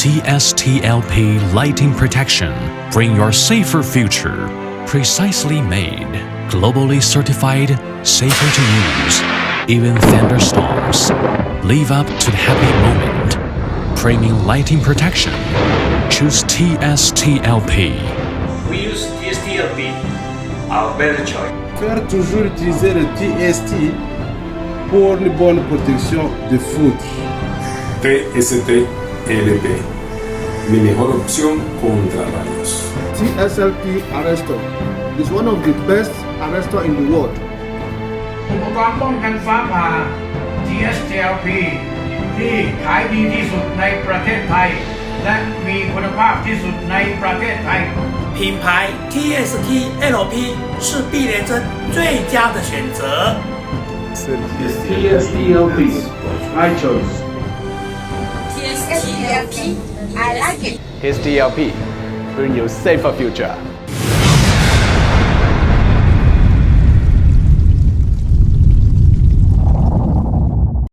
TSTLP Lighting Protection. Bring your safer future. Precisely made, globally certified, safer to use. Even thunderstorms. Live up to the happy moment. Premium lighting protection. Choose TSTLP. We use TSTLP, our better choice. Faire toujours utiliser le TST pour une bonne protection de foutre. TSTLP, mi mejor opción contra rayos. TSTLP Arrester is one of the best arrester in the world. อุปกรณ์ป้องกันฟ้าผ่า TSTLP ที่ขายดีที่สุดในประเทศไทยและมีคุณภาพที่สุดในประเทศไทย品牌 TSTLP 是避雷针最佳的选择。TSTLP, my choice. TSTLP, I like it. TSTLP, bring you safer future.